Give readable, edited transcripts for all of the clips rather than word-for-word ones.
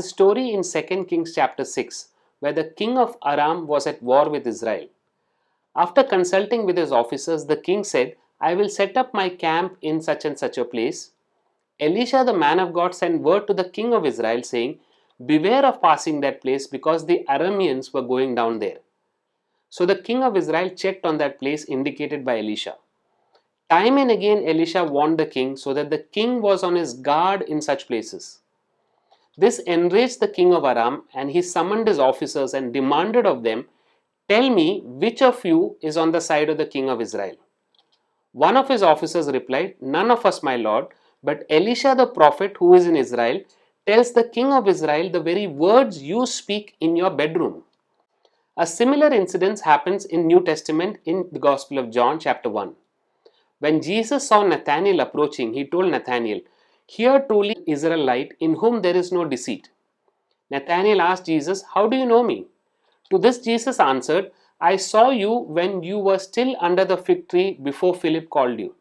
a story in 2 Kings chapter 6 where the king of Aram was at war with Israel. After consulting with his officers, the king said, I will set up my camp in such and such a place. Elisha the man of God sent word to the king of Israel saying, beware of passing that place because the Arameans were going down there. So the king of Israel checked on that place indicated by Elisha. Time and again Elisha warned the king so that the king was on his guard in such places. This enraged the king of Aram, and he summoned his officers and demanded of them, tell me which of you is on the side of the king of Israel. One of his officers replied, none of us, my lord, but Elisha the prophet who is in Israel tells the king of Israel the very words you speak in your bedroom. A similar incident happens in New Testament in the Gospel of John chapter 1. When Jesus saw Nathanael approaching, he told Nathanael, here truly an Israelite in whom there is no deceit. Nathanael asked Jesus, how do you know me? To this Jesus answered, I saw you when you were still under the fig tree before Philip called you.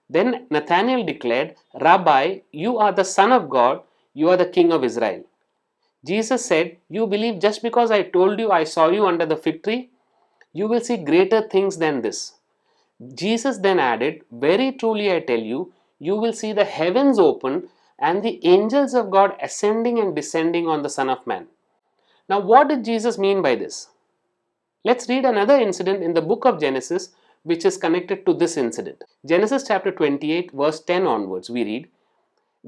Then Nathanael declared, Rabbi, you are the Son of God, you are the King of Israel. Jesus said, you believe just because I told you I saw you under the fig tree? You will see greater things than this. Jesus then added, very truly I tell you, you will see the heavens open and the angels of God ascending and descending on the Son of Man. Now what did Jesus mean by this? Let's read another incident in the book of Genesis which is connected to this incident. Genesis chapter 28 verse 10 onwards we read,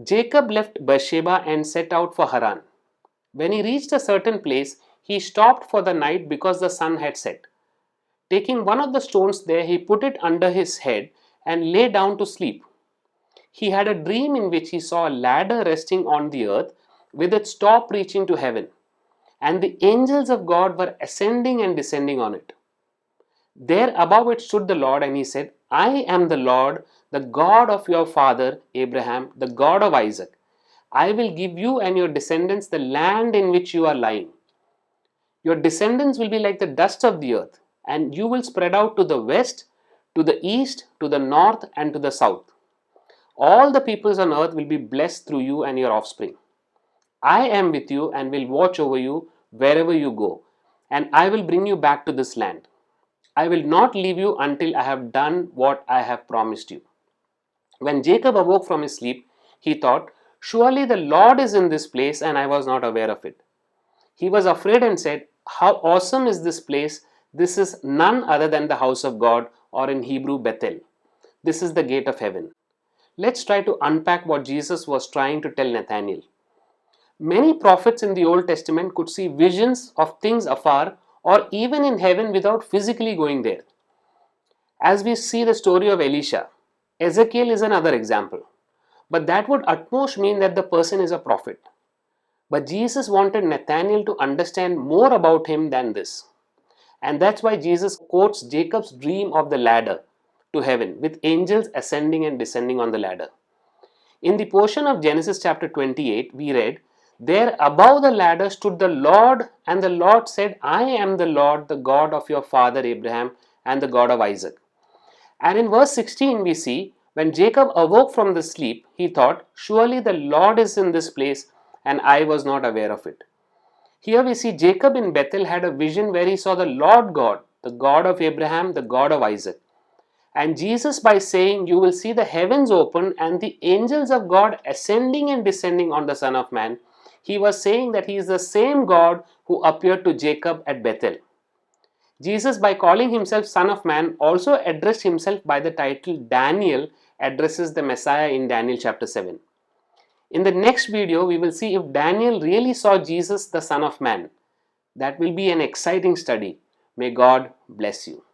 Jacob left Beersheba and set out for Haran. When he reached a certain place, he stopped for the night because the sun had set. Taking one of the stones there, he put it under his head and lay down to sleep. He had a dream in which he saw a ladder resting on the earth with its top reaching to heaven, and the angels of God were ascending and descending on it. There above it stood the Lord, and he said, I am the Lord, the God of your father Abraham, the God of Isaac. I will give you and your descendants the land in which you are lying. Your descendants will be like the dust of the earth, and you will spread out to the west, to the east, to the north, and to the south. All the peoples on earth will be blessed through you and your offspring. I am with you and will watch over you wherever you go, and I will bring you back to this land. I will not leave you until I have done what I have promised you. When Jacob awoke from his sleep, he thought, surely the Lord is in this place and I was not aware of it. He was afraid and said, how awesome is this place? This is none other than the house of God, or in Hebrew, Bethel. This is the gate of heaven. Let's try to unpack what Jesus was trying to tell Nathanael. Many prophets in the Old Testament could see visions of things afar or even in heaven without physically going there. As we see the story of Elisha, Ezekiel is another example. But that would at most mean that the person is a prophet. But Jesus wanted Nathanael to understand more about him than this. And that's why Jesus quotes Jacob's dream of the ladder to heaven with angels ascending and descending on the ladder. In the portion of Genesis chapter 28, we read, there above the ladder stood the Lord, and the Lord said, I am the Lord, the God of your father Abraham and the God of Isaac. And in verse 16 we see, when Jacob awoke from the sleep, he thought, surely the Lord is in this place and I was not aware of it. Here we see Jacob in Bethel had a vision where he saw the Lord God, the God of Abraham, the God of Isaac. And Jesus, by saying, you will see the heavens open and the angels of God ascending and descending on the Son of Man, he was saying that he is the same God who appeared to Jacob at Bethel. Jesus, by calling himself Son of Man, also addressed himself by the title Daniel addresses the Messiah in Daniel chapter 7. In the next video, we will see if Daniel really saw Jesus, the Son of Man. That will be an exciting study. May God bless you.